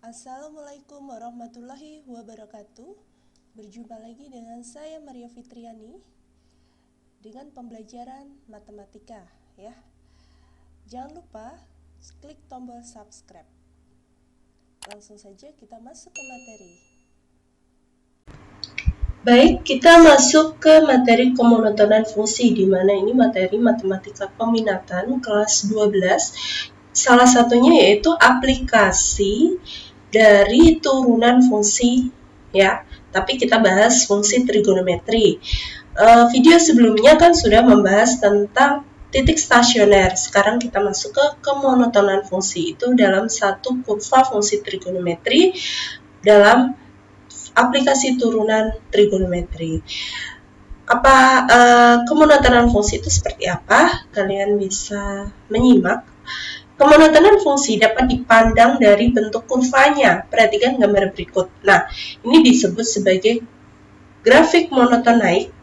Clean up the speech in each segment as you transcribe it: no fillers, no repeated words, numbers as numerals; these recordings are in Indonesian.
Assalamualaikum warahmatullahi wabarakatuh. Berjumpa lagi dengan saya Maria Fitriani dengan pembelajaran matematika ya. Jangan lupa klik tombol subscribe. Langsung saja kita masuk ke materi. Baik, kita masuk ke materi kemonotonan fungsi, di mana ini materi matematika peminatan kelas 12. Salah satunya yaitu aplikasi dari turunan fungsi ya. Tapi kita bahas fungsi trigonometri. Video sebelumnya kan sudah membahas tentang titik stasioner. Sekarang kita masuk ke kemonotonan fungsi, itu dalam satu kurva fungsi trigonometri dalam aplikasi turunan trigonometri. Kemonotonan fungsi itu seperti apa? Kalian bisa menyimak. Kemonotonan fungsi dapat dipandang dari bentuk kurvanya. Perhatikan gambar berikut. Nah, ini disebut sebagai grafik monoton naik.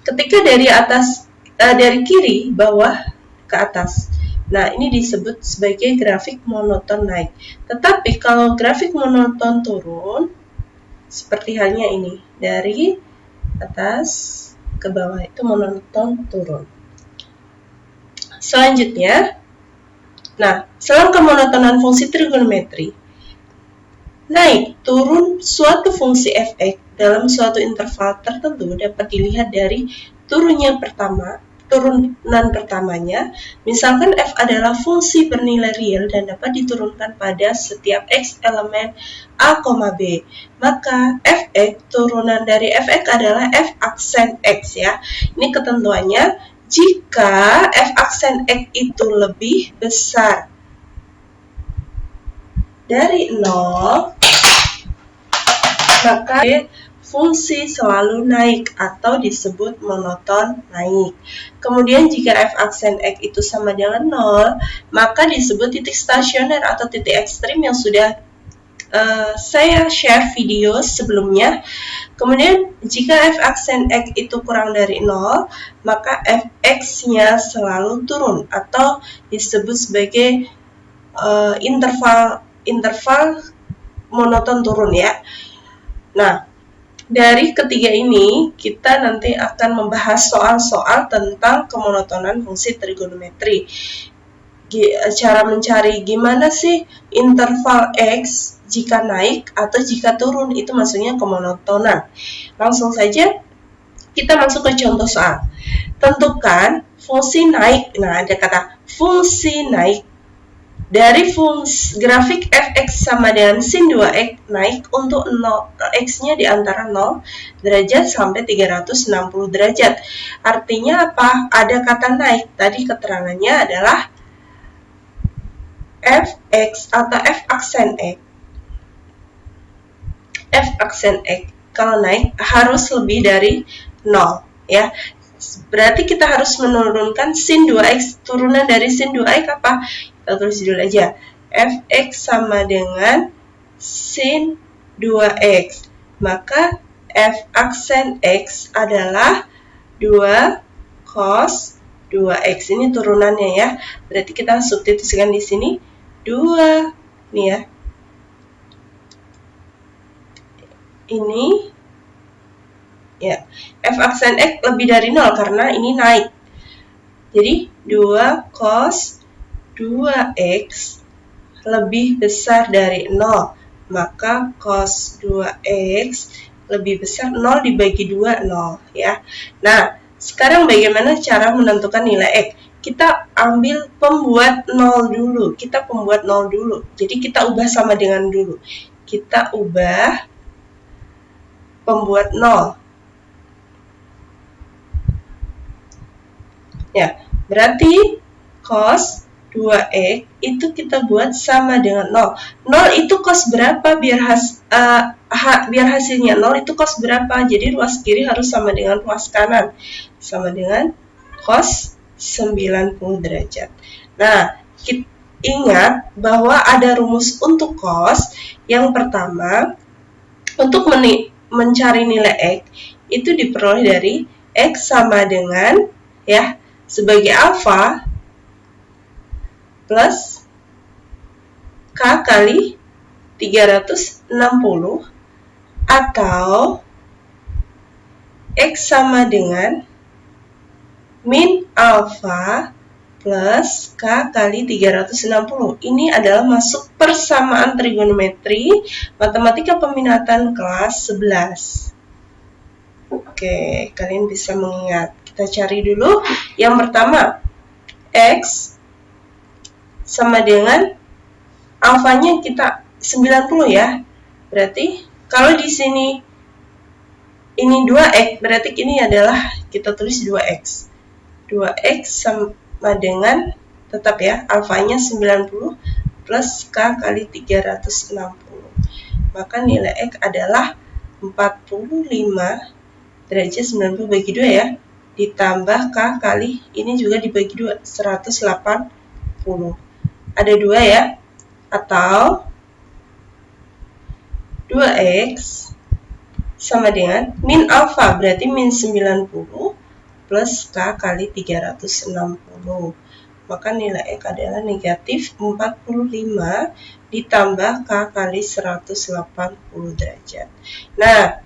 Ketika dari kiri bawah ke atas. Nah, ini disebut sebagai grafik monoton naik. Tetapi kalau grafik monoton turun, seperti halnya ini, dari atas ke bawah itu monoton turun. Selanjutnya, selang kemonotonan fungsi trigonometri. Naik turun suatu fungsi f(x) dalam suatu interval tertentu dapat dilihat dari turunan pertamanya. Misalkan f adalah fungsi bernilai real dan dapat diturunkan pada setiap x elemen a, b. Maka f(x) turunan dari f(x) adalah f aksen x ya. Ini ketentuannya, jika f aksen x itu lebih besar dari 0, maka fungsi selalu naik atau disebut monoton naik. Kemudian jika f aksen x itu sama dengan 0, maka disebut titik stasioner atau titik ekstrim yang sudah saya share video sebelumnya. Kemudian jika f aksen x itu kurang dari 0, maka fx-nya selalu turun atau disebut sebagai interval monoton turun ya. Nah, dari ketiga ini kita nanti akan membahas soal-soal tentang kemonotonan fungsi trigonometri. Cara mencari gimana sih interval x jika naik atau jika turun, itu maksudnya kemonotonan. Langsung saja kita masuk ke contoh soal. Tentukan fungsi naik. Nah, ada kata fungsi naik dari grafik fx sama dengan sin 2x naik untuk 0, x-nya di antara 0 derajat sampai 360 derajat. Artinya apa? Ada kata naik. Tadi keterangannya adalah fx atau f aksen x. F aksen x kalau naik harus lebih dari 0 ya. Berarti kita harus menurunkan sin 2x. Turunan dari sin 2x apa? Kita tulis dulu aja. Fx sama dengan sin 2x. Maka f aksen x adalah 2 cos 2x. Ini turunannya ya. Berarti kita substitusikan di sini 2 nih ya. Ini ya, f aksen x lebih dari 0 karena ini naik. Jadi 2 cos 2x lebih besar dari 0. Maka cos 2x lebih besar 0 dibagi 2, 0 ya. Nah, sekarang bagaimana cara menentukan nilai x? Kita ambil pembuat 0 dulu. Jadi kita ubah sama dengan dulu. Kita ubah pembuat 0. Ya, berarti cos 2x itu kita buat sama dengan 0. 0 itu cos berapa? Biar hasilnya 0 itu cos berapa? Jadi ruas kiri harus sama dengan ruas kanan. Sama dengan cos 90 derajat. Nah, ingat bahwa ada rumus untuk cos. Yang pertama, untuk mencari nilai x itu diperoleh dari x sama dengan ya, sebagai alfa plus K kali 360 atau X sama dengan min alfa plus K kali 360. Ini adalah masuk persamaan trigonometri matematika peminatan kelas 11. Oke, kalian bisa mengingat. Kita cari dulu. Yang pertama, X sama dengan alfanya kita 90 ya. Berarti kalau di sini ini 2X, berarti ini adalah kita tulis 2X. 2X sama dengan, tetap ya, alfanya 90 plus K kali 360. Maka nilai X adalah 45 derajat 90 bagi 2 ya. Ditambah K kali, ini juga dibagi 2, 180. Ada 2 ya. Atau 2X sama dengan min alfa, berarti min 90 plus K kali 360. Maka nilai X adalah negatif 45 ditambah K kali 180 derajat. Nah,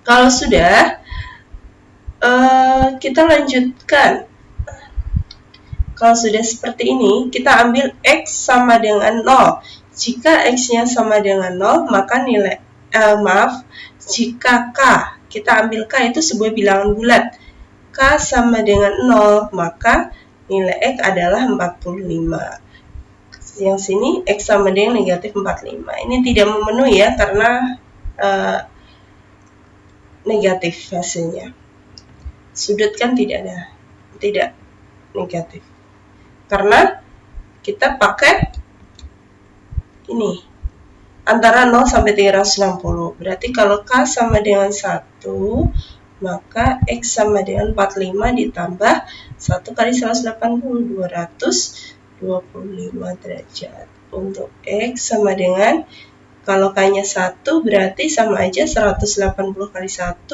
kalau sudah, kita lanjutkan. Kalau sudah seperti ini, kita ambil X sama dengan 0. Jika X-nya sama dengan 0, maka nilai, jika K, kita ambil K itu sebuah bilangan bulat. K sama dengan 0, maka nilai X adalah 45. Yang sini X sama dengan negatif 45. Ini tidak memenuhi ya, karena negatif hasilnya. Sudut kan tidak negatif. Karena kita pakai ini, antara 0 sampai 360. Berarti kalau K sama dengan 1, maka X sama dengan 45 ditambah 1 kali 180, 225 derajat. Untuk X sama dengan, kalau K-nya 1 berarti sama aja 180 kali 1,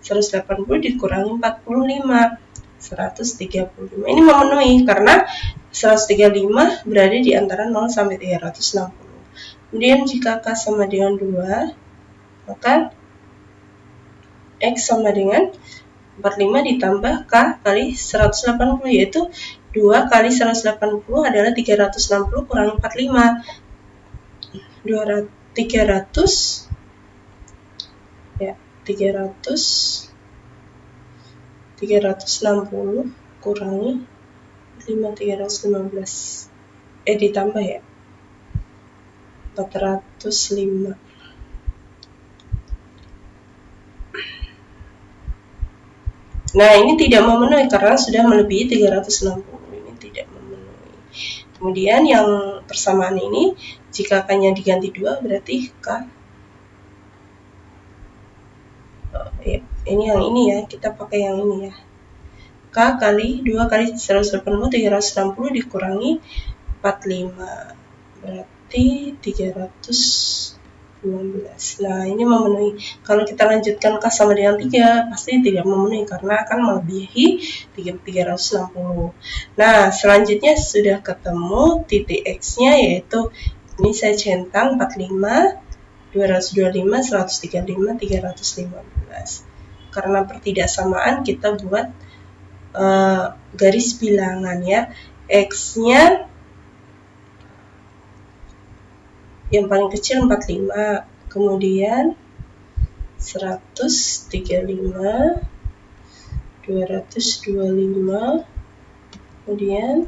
180 dikurangi 45, 135. Ini memenuhi karena 135 berada di antara 0 sampai 360. Kemudian jika K sama dengan 2, maka X sama dengan 45 ditambah K kali 180, yaitu 2 kali 180 adalah 360 kurang 45. 360 kurangi 5, 315. Ditambah ya. 405. Nah, ini tidak memenuhi karena sudah melebihi 360. Ini tidak memenuhi. Kemudian yang persamaan ini, jika K-nya diganti 2, berarti K. Ini yang ini ya, kita pakai yang ini ya. K kali 2 kali 180, 360 dikurangi 45. Berarti 315. Nah, ini memenuhi. Kalau kita lanjutkan K sama dengan 3, pasti tidak memenuhi karena akan melebihi 360. Nah, selanjutnya sudah ketemu titik X-nya, yaitu ini saya centang 45, 225, 135, 315. Karena pertidaksamaan kita buat garis bilangan ya. X-nya yang paling kecil 45, kemudian 135, 225, kemudian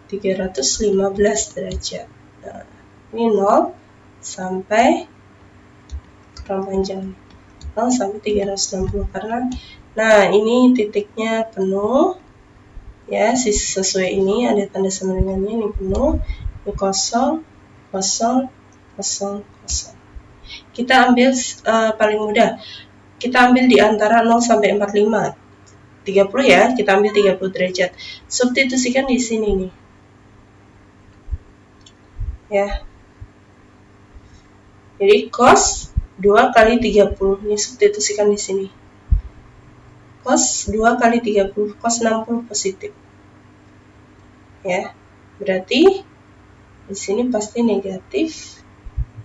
315 derajat. Nah, ini 0 sampai kurang panjang, 0 sampai 360 karena, nah ini titiknya penuh ya, sesuai ini ada tanda sama dengannya, ini penuh, ini kosong, kosong, kosong, kosong. Kita ambil paling mudah, kita ambil di antara 0 sampai 45, 30 ya, kita ambil 30 derajat, substitusikan di sini nih ya. Jadi cos 2 kali 30, ini substitusikan di sini. Cos 2 kali 30, cos 60 positif. Ya. Berarti di sini pasti negatif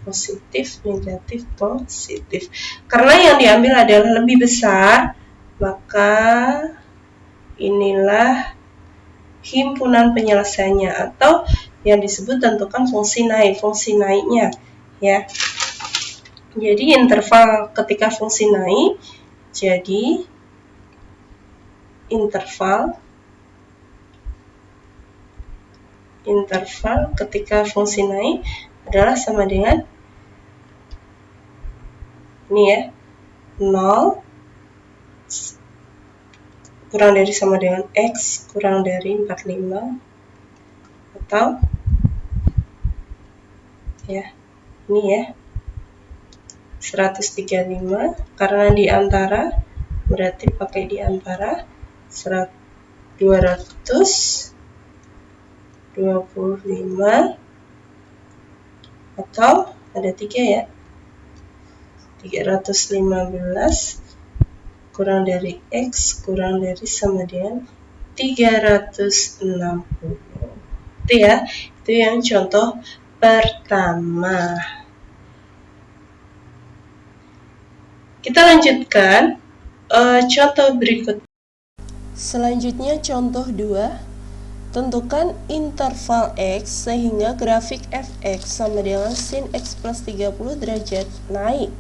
positif, negatif, positif. Karena yang diambil adalah lebih besar, maka inilah himpunan penyelesaiannya, atau yang disebut tentukan fungsi naiknya ya. Jadi interval ketika fungsi naik, jadi interval ketika fungsi naik adalah sama dengan ini ya, 0 kurang dari sama dengan X kurang dari 45, atau ya ini ya 135, karena di antara berarti pakai di antara 225 atau ada 3 ya, 315 kurang dari X kurang dari sama dengan 360. Itu ya, itu yang contoh pertama. Kita lanjutkan contoh berikut. Selanjutnya contoh 2. Tentukan interval X sehingga grafik fx sama dengan sin X plus 30 derajat naik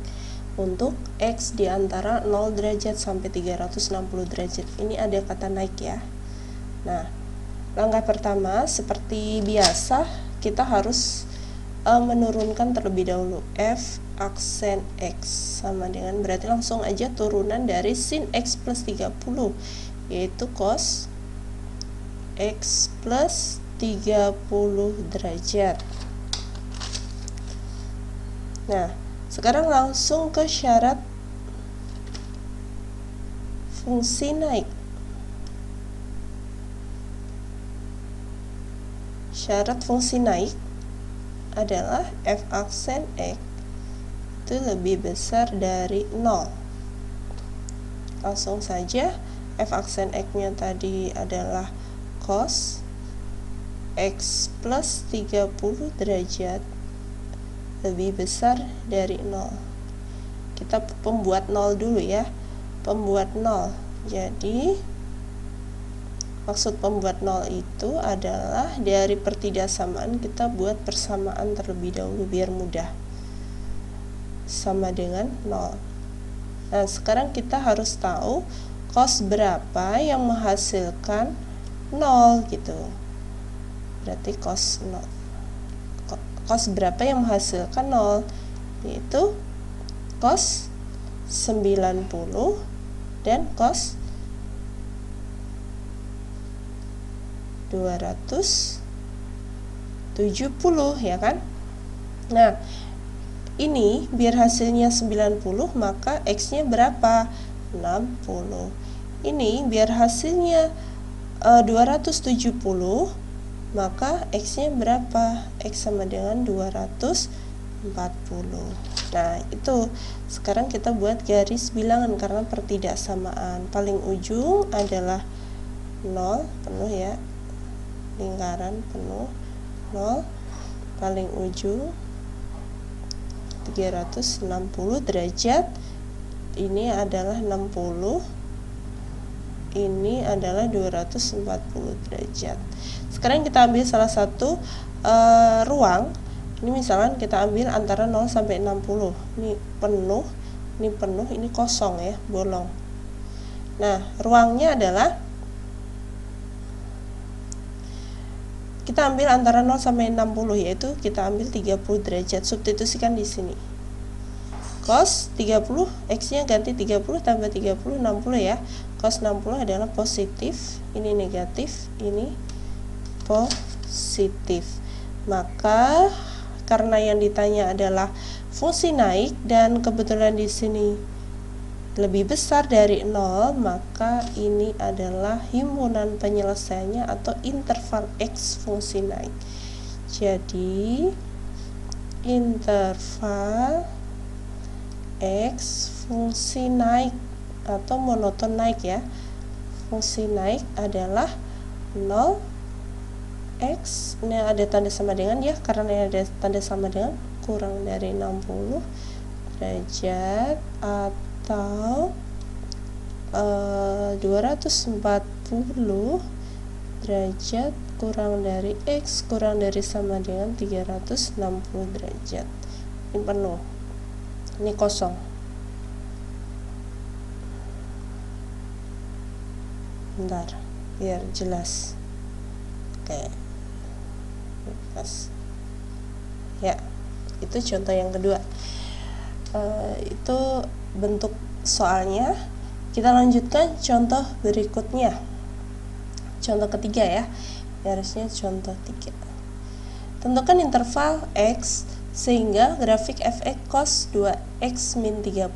untuk X di antara 0 derajat sampai 360 derajat. Ini ada kata naik ya. Nah, langkah pertama seperti biasa kita harus menurunkan terlebih dahulu. F aksen X sama dengan, berarti langsung aja turunan dari sin X plus 30, yaitu cos X plus 30 derajat. Nah, sekarang langsung ke syarat fungsi naik. Syarat fungsi naik adalah f aksen X itu lebih besar dari 0. Langsung saja f aksen X-nya tadi adalah cos X plus 30 derajat lebih besar dari 0. Kita pembuat 0 dulu ya. Pembuat 0. Jadi maksud pembuat 0 itu adalah dari pertidaksamaan kita buat persamaan terlebih dahulu biar mudah. Sama dengan 0. Nah, sekarang kita harus tahu cos berapa yang menghasilkan 0 gitu. Berarti cos 0. Cos berapa yang menghasilkan 0? Yaitu cos 90 dan cos 270 ya kan? Nah, ini biar hasilnya 90 maka X-nya berapa? 60. Ini biar hasilnya 270 maka X-nya berapa? X sama dengan 240. Nah, itu sekarang kita buat garis bilangan karena pertidaksamaan. Paling ujung adalah 0 penuh ya, lingkaran penuh 0, paling ujung 360 derajat, ini adalah 60, ini adalah 240 derajat. Sekarang kita ambil salah satu ruang. Ini misalkan kita ambil antara 0 sampai 60. Ini penuh, ini kosong ya, bolong. Nah, ruangnya adalah kita ambil antara 0 sampai 60, yaitu kita ambil 30 derajat. Substitusikan di sini. Cos 30, X-nya ganti 30 tambah 30, 60 ya. Cos 60 adalah positif, ini negatif, ini positif. Maka karena yang ditanya adalah fungsi naik dan kebetulan di sini lebih besar dari 0, maka ini adalah himpunan penyelesaiannya atau interval X fungsi naik. Jadi interval X fungsi naik atau monoton naik ya. Fungsi naik adalah 0 X, ini ada tanda sama dengan ya, karena ini ada tanda sama dengan kurang dari 60 derajat atau 240 derajat kurang dari X kurang dari sama dengan 360 derajat. Ini penuh, ini kosong. Bentar, biar jelas. Oke, jelas. Ya, itu contoh yang kedua. Itu bentuk soalnya. Kita lanjutkan contoh berikutnya. Contoh ketiga ya. Harusnya contoh 3. Tentukan interval X sehingga grafik fx cos 2x min 30.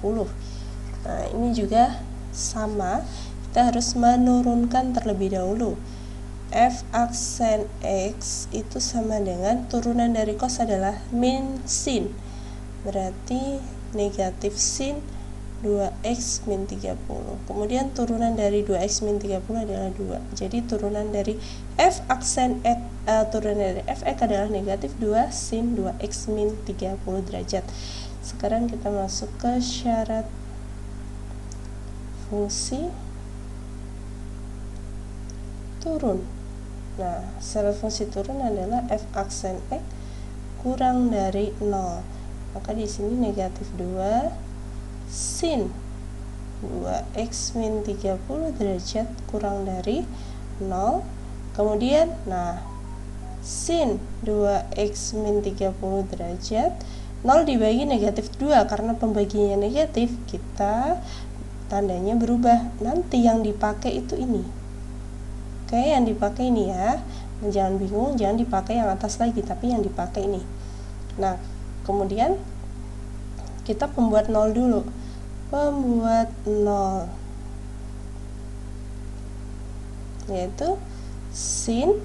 Nah, ini juga sama. Kita harus menurunkan terlebih dahulu. F aksen X itu sama dengan turunan dari cos adalah min sin. Berarti negatif sin 2x min 30. Kemudian turunan dari 2x min 30 adalah 2. Jadi turunan dari F aksen X, turunan dari fx adalah negatif 2 sin 2x min 30 derajat. Sekarang kita masuk ke syarat fungsi turun. Nah, syarat fungsi turun adalah f aksen X kurang dari 0. Maka di sini negatif 2 sin 2x min 30 derajat kurang dari 0. Kemudian, nah, sin 2x min 30 derajat 0 dibagi negatif 2. Karena pembagiannya negatif, kita tandanya berubah. Nanti yang dipakai itu ini. Oke, yang dipakai ini ya. Jangan bingung, jangan dipakai yang atas lagi, tapi yang dipakai ini. Nah, kemudian kita pembuat 0 dulu. Pembuat 0 yaitu sin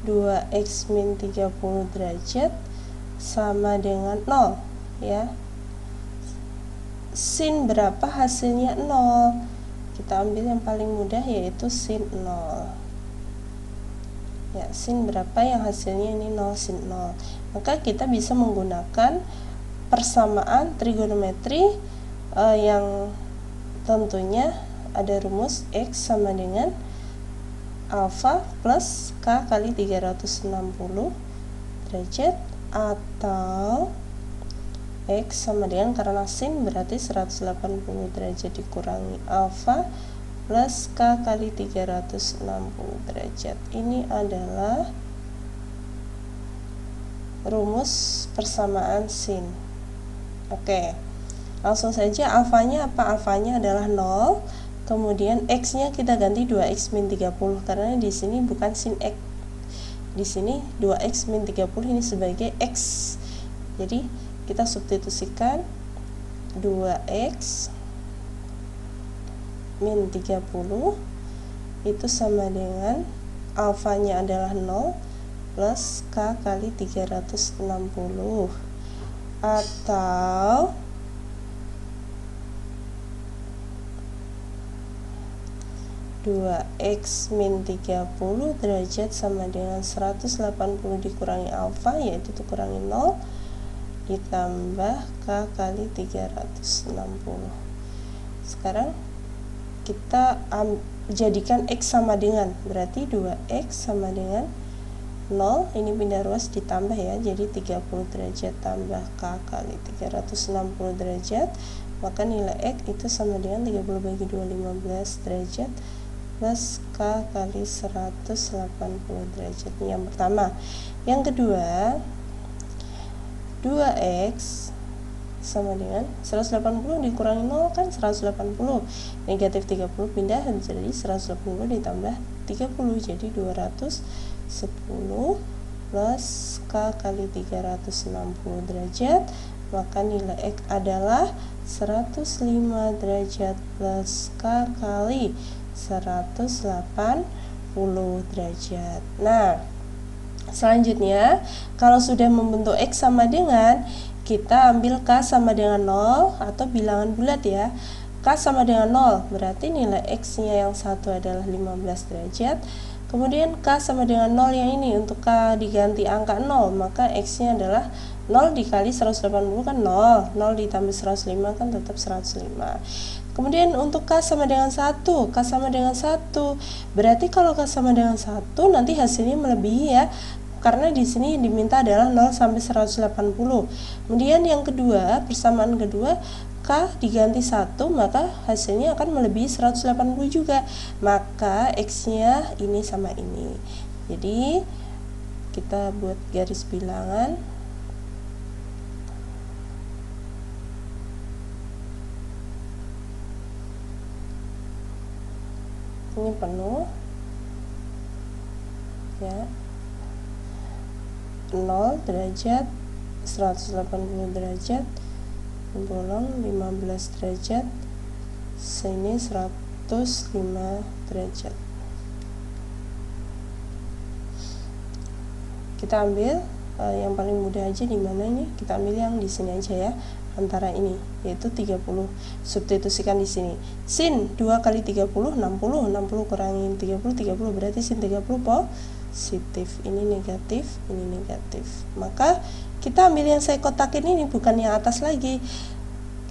2x min 30 derajat sama dengan 0 ya. Sin berapa hasilnya 0. Kita ambil yang paling mudah yaitu sin 0. Ya, sin berapa yang hasilnya ini 0, sin 0. Maka kita bisa menggunakan persamaan trigonometri yang tentunya ada rumus X sama dengan alfa plus K kali 360 derajat atau X sama dengan, karena sin berarti 180 derajat dikurangi alfa plus K kali 360 derajat. Ini adalah rumus persamaan sin. Oke, langsung saja alfanya apa? Alfanya adalah 0. Kemudian X-nya kita ganti 2x min 30 karena di sini bukan sin X. Di sini 2x min 30 ini sebagai X. Jadi kita substitusikan 2x min 30 itu sama dengan alfanya adalah 0 plus K kali 360 atau (2x min 30 derajat sama dengan 180 dikurangi alfa, yaitu dikurangi 0 ditambah K kali 360. Sekarang kita jadikan X sama dengan, berarti 2X sama dengan 0, ini pindah ruas ditambah ya, jadi 30 derajat tambah K kali 360 derajat, maka nilai X itu sama dengan 30 bagi 2, 15 derajat plus K kali 180 derajat. Ini yang pertama. Yang kedua, 2X sama dengan 180 dikurangi 0 kan 180, negatif 30 pindah jadi 180 ditambah 30, jadi 210 plus K kali 360 derajat, maka nilai X adalah 105 derajat plus K kali 180 derajat. Nah, selanjutnya kalau sudah membentuk X sama dengan, kita ambil K sama dengan 0 atau bilangan bulat ya. K sama dengan 0 berarti nilai X nya yang satu adalah 15 derajat. Kemudian K sama dengan 0 yang ini, untuk K diganti angka 0 maka X nya adalah 0 dikali 180 kan 0, 0 ditambah 105 kan tetap 105. Kemudian untuk K sama dengan 1, K sama dengan 1. Berarti kalau K sama dengan 1 nanti hasilnya melebihi ya. Karena di sini diminta adalah 0 sampai 180. Kemudian yang kedua, persamaan kedua, K diganti 1, maka hasilnya akan melebihi 180 juga. Maka X-nya ini sama ini. Jadi kita buat garis bilangan. Ini penuh. Ya. 0 derajat, 180 derajat, bolong 15 derajat, sini 105 derajat. Kita ambil yang paling mudah aja, di mana ini? Kita ambil yang di sini aja ya, antara ini, yaitu 30. Substitusikan di sini. Sin 2 kali 30 60, 60 kurangin 30, 30 berarti sin 30 positif, ini negatif, ini negatif. Maka kita ambil yang saya kotakin ini, bukan yang atas lagi.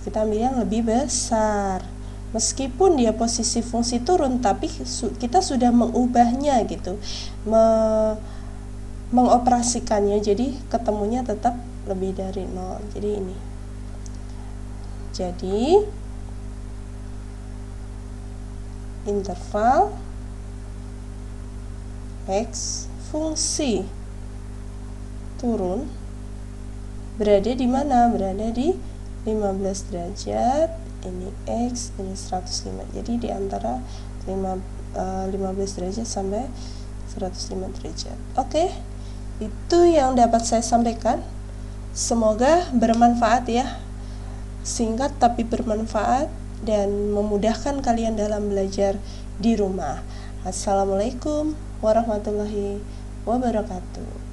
Kita ambil yang lebih besar. Meskipun dia posisi fungsi turun, tapi kita sudah mengubahnya gitu, mengoperasikannya, jadi ketemunya tetap lebih dari 0. Jadi ini. Jadi interval X fungsi turun berada di mana? Berada di 15 derajat, ini X, ini 105. Jadi di antara 15 derajat sampai 105 derajat. Oke, itu yang dapat saya sampaikan. Semoga bermanfaat ya. Singkat tapi bermanfaat dan memudahkan kalian dalam belajar di rumah. Assalamualaikum warahmatullahi wabarakatuh.